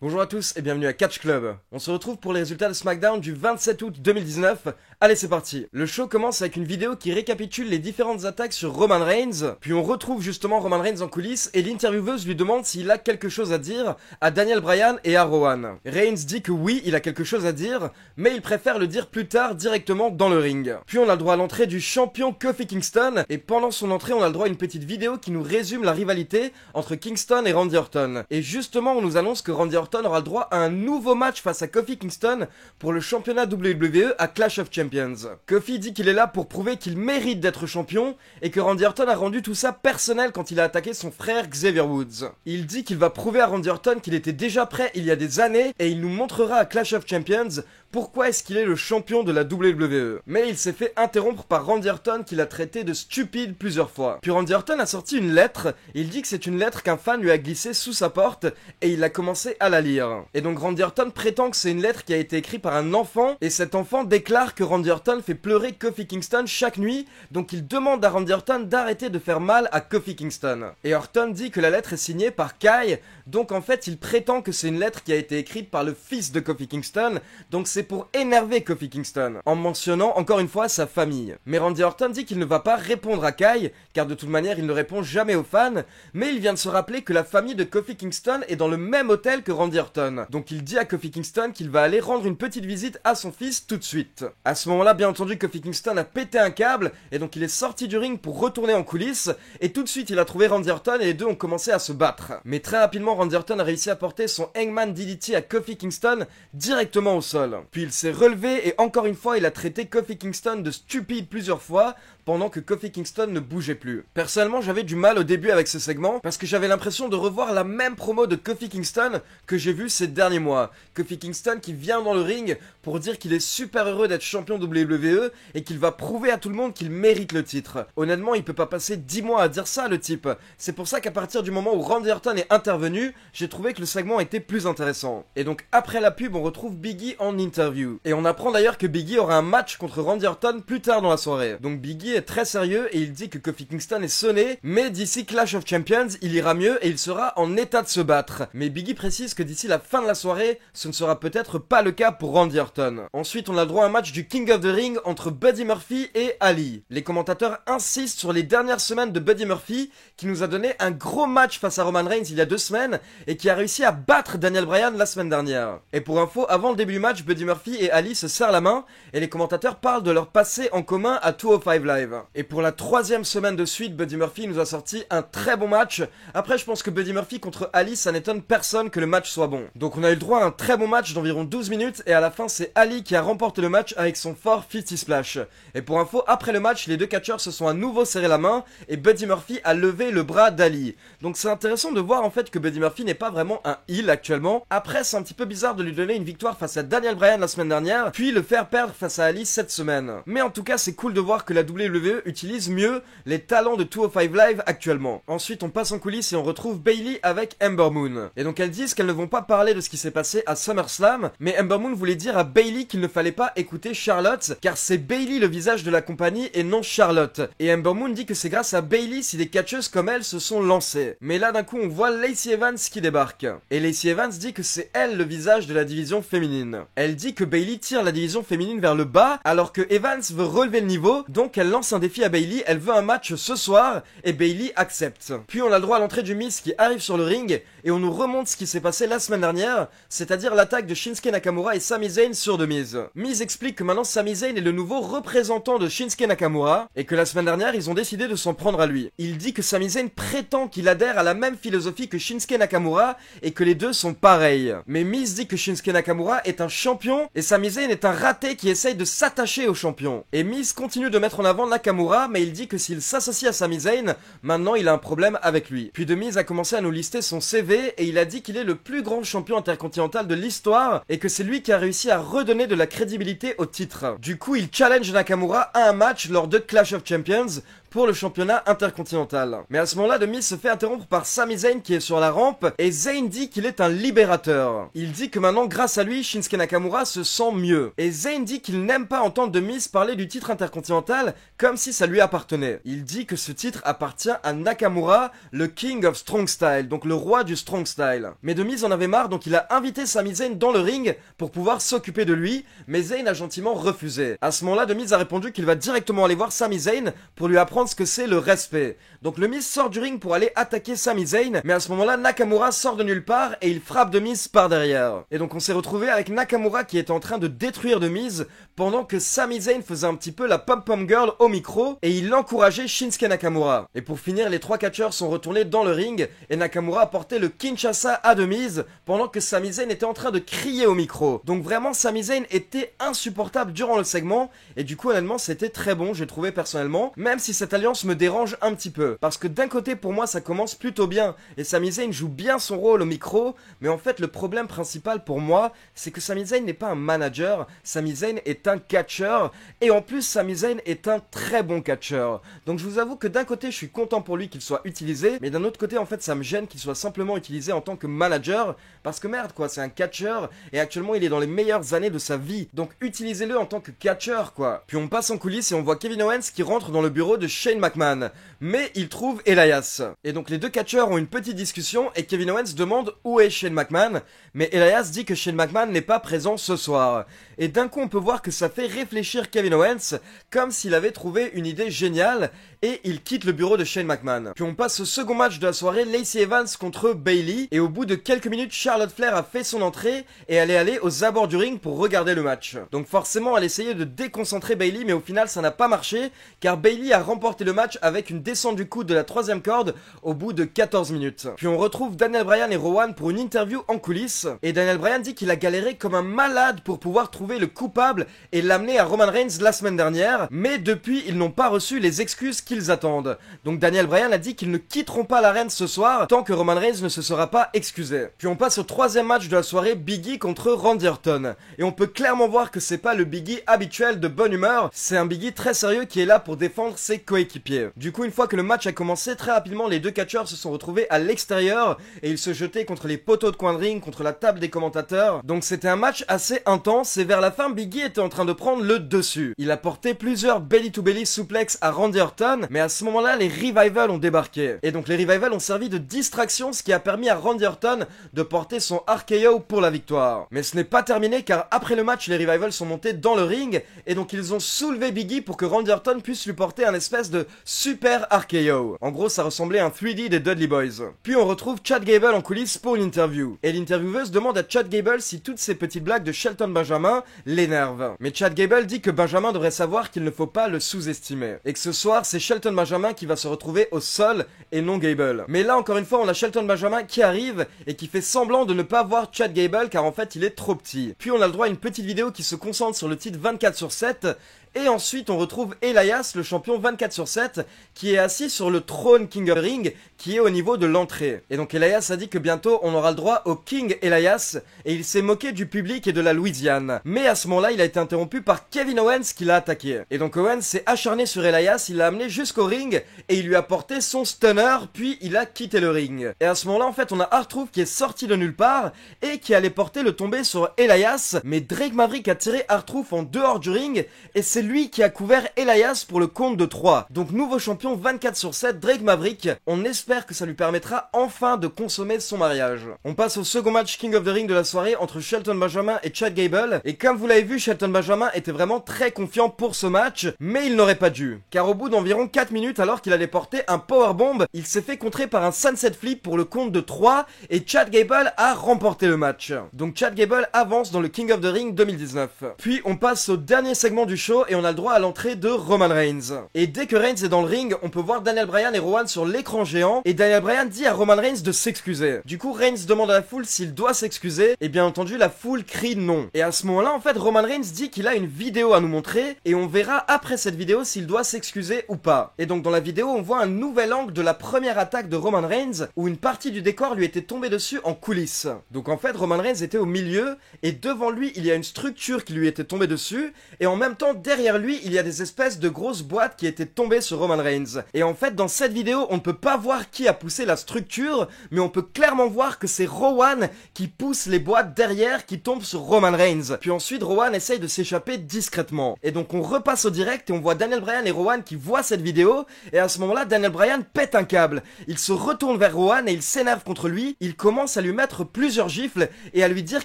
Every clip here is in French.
Bonjour à tous et bienvenue à Catch Club. On se retrouve pour les résultats de SmackDown du 27 août 2019. Allez, c'est parti. Le show commence avec une vidéo qui récapitule les différentes attaques sur Roman Reigns. Puis on retrouve justement Roman Reigns en coulisses et l'intervieweuse lui demande s'il a quelque chose à dire à Daniel Bryan et à Rowan. Reigns dit que oui, il a quelque chose à dire, mais il préfère le dire plus tard directement dans le ring. Puis on a le droit à l'entrée du champion Kofi Kingston et pendant son entrée on a le droit à une petite vidéo qui nous résume la rivalité entre Kingston et Randy Orton. Et justement on nous annonce que Randy Orton aura le droit à un nouveau match face à Kofi Kingston pour le championnat WWE à Clash of Champions. Kofi dit qu'il est là pour prouver qu'il mérite d'être champion et que Randy Orton a rendu tout ça personnel quand il a attaqué son frère Xavier Woods. Il dit qu'il va prouver à Randy Orton qu'il était déjà prêt il y a des années et il nous montrera à Clash of Champions pourquoi est-ce qu'il est le champion de la WWE. Mais il s'est fait interrompre par Randy Orton qui l'a traité de stupide plusieurs fois. Puis Randy Orton a sorti une lettre, il dit que c'est une lettre qu'un fan lui a glissée sous sa porte et il a commencé à la lire. Et donc Randy Orton prétend que c'est une lettre qui a été écrite par un enfant et cet enfant déclare que Randy Orton fait pleurer Kofi Kingston chaque nuit, donc il demande à Randy Orton d'arrêter de faire mal à Kofi Kingston. Et Orton dit que la lettre est signée par Kai, donc en fait il prétend que c'est une lettre qui a été écrite par le fils de Kofi Kingston, donc c'est pour énerver Kofi Kingston, en mentionnant encore une fois sa famille. Mais Randy Orton dit qu'il ne va pas répondre à Kai, car de toute manière il ne répond jamais aux fans, mais il vient de se rappeler que la famille de Kofi Kingston est dans le même hôtel que Randy Orton. Donc il dit à Kofi Kingston qu'il va aller rendre une petite visite à son fils tout de suite. À ce moment-là, bien entendu, Kofi Kingston a pété un câble, et donc il est sorti du ring pour retourner en coulisses, et tout de suite il a trouvé Randy Orton et les deux ont commencé à se battre. Mais très rapidement, Randy Orton a réussi à porter son Hangman DDT à Kofi Kingston directement au sol. Puis il s'est relevé et encore une fois il a traité Kofi Kingston de stupide plusieurs fois pendant que Kofi Kingston ne bougeait plus. Personnellement j'avais du mal au début avec ce segment parce que j'avais l'impression de revoir la même promo de Kofi Kingston que j'ai vu ces derniers mois. Kofi Kingston qui vient dans le ring pour dire qu'il est super heureux d'être champion WWE et qu'il va prouver à tout le monde qu'il mérite le titre. Honnêtement il peut pas passer 10 mois à dire ça le type. C'est pour ça qu'à partir du moment où Randy Orton est intervenu, j'ai trouvé que le segment était plus intéressant. Et donc après la pub on retrouve Big E en interview. Et on apprend d'ailleurs que Big E aura un match contre Randy Orton plus tard dans la soirée. Donc Big E est très sérieux et il dit que Kofi Kingston est sonné, mais d'ici Clash of Champions, il ira mieux et il sera en état de se battre. Mais Big E précise que d'ici la fin de la soirée, ce ne sera peut-être pas le cas pour Randy Orton. Ensuite, on a le droit à un match du King of the Ring entre Buddy Murphy et Ali. Les commentateurs insistent sur les dernières semaines de Buddy Murphy, qui nous a donné un gros match face à Roman Reigns il y a 2 semaines et qui a réussi à battre Daniel Bryan la semaine dernière. Et pour info, avant le début du match, Buddy Murphy et Ali se serrent la main et les commentateurs parlent de leur passé en commun à 205 Live. Et pour la 3e semaine de suite, Buddy Murphy nous a sorti un très bon match. Après, je pense que Buddy Murphy contre Ali, ça n'étonne personne que le match soit bon. Donc on a eu le droit à un très bon match d'environ 12 minutes et à la fin, c'est Ali qui a remporté le match avec son fort 50 Splash. Et pour info, après le match, les deux catcheurs se sont à nouveau serré la main et Buddy Murphy a levé le bras d'Ali. Donc c'est intéressant de voir en fait que Buddy Murphy n'est pas vraiment un heel actuellement. Après, c'est un petit peu bizarre de lui donner une victoire face à Daniel Bryan la semaine dernière, puis le faire perdre face à Ali cette semaine. Mais en tout cas, c'est cool de voir que la WWE utilise mieux les talents de 205 Live actuellement. Ensuite, on passe en coulisses et on retrouve Bayley avec Ember Moon. Et donc elles disent qu'elles ne vont pas parler de ce qui s'est passé à SummerSlam, mais Ember Moon voulait dire à Bayley qu'il ne fallait pas écouter Charlotte, car c'est Bayley le visage de la compagnie et non Charlotte. Et Ember Moon dit que c'est grâce à Bayley si des catcheuses comme elle se sont lancées. Mais là d'un coup on voit Lacey Evans qui débarque. Et Lacey Evans dit que c'est elle le visage de la division féminine. Elle dit que Bayley tire la division féminine vers le bas, alors que Evans veut relever le niveau, donc elle lance un défi à Bayley, elle veut un match ce soir, et Bayley accepte. Puis on a le droit à l'entrée du Miz qui arrive sur le ring, et on nous remonte ce qui s'est passé la semaine dernière, c'est-à-dire l'attaque de Shinsuke Nakamura et Sami Zayn sur The Miz. Miz explique que maintenant Sami Zayn est le nouveau représentant de Shinsuke Nakamura, et que la semaine dernière ils ont décidé de s'en prendre à lui. Il dit que Sami Zayn prétend qu'il adhère à la même philosophie que Shinsuke Nakamura, et que les deux sont pareils. Mais Miz dit que Shinsuke Nakamura est un champion, et Sami Zayn est un raté qui essaye de s'attacher au champion. Et Miz continue de mettre en avant Nakamura, mais il dit que s'il s'associe à Sami Zayn, maintenant il a un problème avec lui. Puis The Miz a commencé à nous lister son CV et il a dit qu'il est le plus grand champion intercontinental de l'histoire et que c'est lui qui a réussi à redonner de la crédibilité au titre. Du coup, il challenge Nakamura à un match lors de Clash of Champions pour le championnat intercontinental. Mais à ce moment-là, The Miz se fait interrompre par Sami Zayn qui est sur la rampe et Zayn dit qu'il est un libérateur. Il dit que maintenant, grâce à lui, Shinsuke Nakamura se sent mieux. Et Zayn dit qu'il n'aime pas entendre The Miz parler du titre intercontinental comme si ça lui appartenait. Il dit que ce titre appartient à Nakamura, le King of Strong Style, donc le roi du Strong Style. Mais The Miz en avait marre, donc il a invité Sami Zayn dans le ring pour pouvoir s'occuper de lui, mais Zayn a gentiment refusé. À ce moment-là, The Miz a répondu qu'il va directement aller voir Sami Zayn pour lui apprendre ce que c'est le respect. Donc le Miz sort du ring pour aller attaquer Sami Zayn, mais à ce moment-là, Nakamura sort de nulle part et il frappe The Miz par derrière. Et donc on s'est retrouvé avec Nakamura qui était en train de détruire The Miz pendant que Sami Zayn faisait un petit peu la pom-pom girl au micro et il encourageait Shinsuke Nakamura. Et pour finir, les trois catcheurs sont retournés dans le ring et Nakamura apportait le Kinshasa à The Miz pendant que Sami Zayn était en train de crier au micro. Donc vraiment, Sami Zayn était insupportable durant le segment et du coup honnêtement c'était très bon, j'ai trouvé personnellement, même si cette alliance me dérange un petit peu. Parce que d'un côté pour moi ça commence plutôt bien et Sami Zayn joue bien son rôle au micro, mais en fait le problème principal pour moi c'est que Sami Zayn n'est pas un manager, Sami Zayn est un catcheur et en plus Sami Zayn est un très bon catcheur. Donc je vous avoue que d'un côté je suis content pour lui qu'il soit utilisé, mais d'un autre côté en fait ça me gêne qu'il soit simplement utilisé en tant que manager, parce que merde quoi, c'est un catcheur et actuellement il est dans les meilleures années de sa vie, donc utilisez-le en tant que catcheur quoi. Puis on passe en coulisses et on voit Kevin Owens qui rentre dans le bureau de Shane McMahon, mais il trouve Elias. Et donc les deux catcheurs ont une petite discussion et Kevin Owens demande où est Shane McMahon, mais Elias dit que Shane McMahon n'est pas présent ce soir. Et d'un coup on peut voir que ça fait réfléchir Kevin Owens comme s'il avait trouvé une idée géniale et il quitte le bureau de Shane McMahon. Puis on passe au second match de la soirée, Lacey Evans contre Bayley, et au bout de quelques minutes Charlotte Flair a fait son entrée et elle est allée aux abords du ring pour regarder le match. Donc forcément elle essayait de déconcentrer Bayley, mais au final ça n'a pas marché car Bayley a remporté le match avec une descente du coude de la troisième corde au bout de 14 minutes. Puis on retrouve Daniel Bryan et Rowan pour une interview en coulisses et Daniel Bryan dit qu'il a galéré comme un malade pour pouvoir trouver le coupable et l'amener à Roman Reigns la semaine dernière, mais depuis ils n'ont pas reçu les excuses qu'ils attendent. Donc Daniel Bryan a dit qu'ils ne quitteront pas l'arène ce soir tant que Roman Reigns ne se sera pas excusé. Puis on passe au troisième match de la soirée, Big E contre Randy Orton. Et on peut clairement voir que c'est pas le Big E habituel de bonne humeur, c'est un Big E très sérieux qui est là pour défendre ses coéquipiers. Du coup une fois que le match a commencé, très rapidement les deux catcheurs se sont retrouvés à l'extérieur et ils se jetaient contre les poteaux de coin de ring, contre la table des commentateurs. Donc c'était un match assez intense et vers la fin Big E était en train de prendre le dessus. Il a porté plusieurs belly to belly suplex à Randy Orton, mais à ce moment-là les Revival ont débarqué. Et donc les Revival ont servi de distraction, ce qui a permis à Randy Orton de porter son RKO pour la victoire. Mais ce n'est pas terminé car après le match les Revival sont montés dans le ring et donc ils ont soulevé Big E pour que Randy Orton puisse lui porter un espèce de super RKO. En gros ça ressemblait à un 3D des Dudley Boys. Puis on retrouve Chad Gable en coulisses pour une interview. Et l'intervieweuse demande à Chad Gable si toutes ces petites blagues de Shelton Benjamin l'énervent. Mais Chad Gable dit que Benjamin devrait savoir qu'il ne faut pas le sous-estimer. Et que ce soir c'est Shelton Benjamin qui va se retrouver au sol et non Gable. Mais là encore une fois on a Shelton Benjamin qui arrive et qui fait semblant de ne pas voir Chad Gable car en fait il est trop petit. Puis on a le droit à une petite vidéo qui se concentre sur le titre 24/7. Et ensuite on retrouve Elias, le champion 24/7, qui est assis sur le trône King of the Ring, qui est au niveau de l'entrée. Et donc Elias a dit que bientôt on aura le droit au King Elias, et il s'est moqué du public et de la Louisiane. Mais à ce moment-là il a été interrompu par Kevin Owens qui l'a attaqué. Et donc Owens s'est acharné sur Elias, il l'a amené jusqu'au ring, et il lui a porté son stunner, puis il a quitté le ring. Et à ce moment-là en fait on a R-Truth qui est sorti de nulle part, et qui allait porter le tombé sur Elias, mais Drake Maverick a tiré R-Truth en dehors du ring, et c'est lui qui a couvert Elias pour le compte de 3. Donc nouveau champion 24/7, Drake Maverick. On espère que ça lui permettra enfin de consommer son mariage. On passe au second match King of the Ring de la soirée entre Shelton Benjamin et Chad Gable. Et comme vous l'avez vu, Shelton Benjamin était vraiment très confiant pour ce match, mais il n'aurait pas dû. Car au bout d'environ 4 minutes, alors qu'il allait porter un powerbomb, il s'est fait contrer par un sunset flip pour le compte de 3 et Chad Gable a remporté le match. Donc Chad Gable avance dans le King of the Ring 2019. Puis on passe au dernier segment du show et on a le droit à l'entrée de Roman Reigns. Et dès que Reigns est dans le ring, on peut voir Daniel Bryan et Rowan sur l'écran géant et Daniel Bryan dit à Roman Reigns de s'excuser. Du coup Reigns demande à la foule s'il doit s'excuser et bien entendu la foule crie non. Et à ce moment là en fait Roman Reigns dit qu'il a une vidéo à nous montrer et on verra après cette vidéo s'il doit s'excuser ou pas. Et donc dans la vidéo on voit un nouvel angle de la première attaque de Roman Reigns où une partie du décor lui était tombée dessus en coulisses. Donc en fait Roman Reigns était au milieu et devant lui il y a une structure qui lui était tombée dessus et en même temps derrière derrière lui, il y a des espèces de grosses boîtes qui étaient tombées sur Roman Reigns. Et en fait, dans cette vidéo, on ne peut pas voir qui a poussé la structure, mais on peut clairement voir que c'est Rowan qui pousse les boîtes derrière qui tombent sur Roman Reigns. Puis ensuite, Rowan essaye de s'échapper discrètement. Et donc on repasse au direct et on voit Daniel Bryan et Rowan qui voient cette vidéo. Et à ce moment-là, Daniel Bryan pète un câble. Il se retourne vers Rowan et il s'énerve contre lui. Il commence à lui mettre plusieurs gifles et à lui dire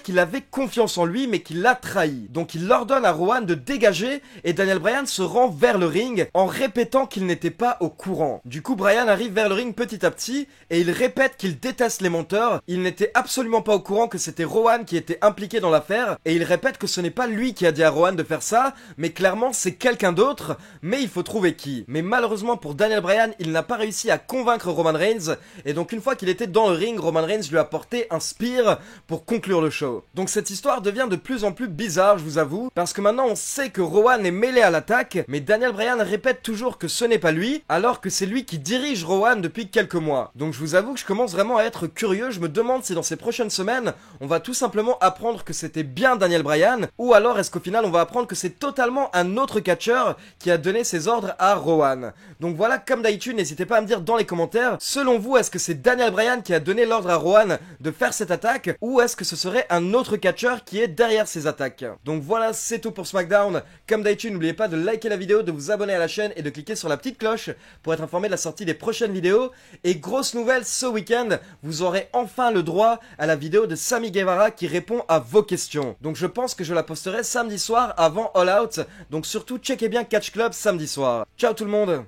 qu'il avait confiance en lui mais qu'il l'a trahi. Donc il ordonne à Rowan de dégager et Daniel Bryan se rend vers le ring en répétant qu'il n'était pas au courant. Du coup, Bryan arrive vers le ring petit à petit et il répète qu'il déteste les menteurs. Il n'était absolument pas au courant que c'était Rowan qui était impliqué dans l'affaire et il répète que ce n'est pas lui qui a dit à Rowan de faire ça, mais clairement c'est quelqu'un d'autre, mais il faut trouver qui. Mais malheureusement pour Daniel Bryan, il n'a pas réussi à convaincre Roman Reigns et donc une fois qu'il était dans le ring, Roman Reigns lui a porté un spear pour conclure le show. Donc cette histoire devient de plus en plus bizarre, je vous avoue, parce que maintenant on sait que Rowan est mêlé à l'attaque, mais Daniel Bryan répète toujours que ce n'est pas lui, alors que c'est lui qui dirige Rowan depuis quelques mois. Donc je vous avoue que je commence vraiment à être curieux, je me demande si dans ces prochaines semaines, on va tout simplement apprendre que c'était bien Daniel Bryan, ou alors est-ce qu'au final on va apprendre que c'est totalement un autre catcheur qui a donné ses ordres à Rowan. Donc voilà, comme d'habitude, n'hésitez pas à me dire dans les commentaires, selon vous, est-ce que c'est Daniel Bryan qui a donné l'ordre à Rowan de faire cette attaque, ou est-ce que ce serait un autre catcheur qui est derrière ces attaques? Donc voilà, c'est tout pour SmackDown. Comme d'habitude, n'oubliez pas de liker la vidéo, de vous abonner à la chaîne et de cliquer sur la petite cloche pour être informé de la sortie des prochaines vidéos. Et grosse nouvelle, ce week-end, vous aurez enfin le droit à la vidéo de Sammy Guevara qui répond à vos questions. Donc je pense que je la posterai samedi soir avant All Out, donc surtout checkez bien Catch Club samedi soir. Ciao tout le monde!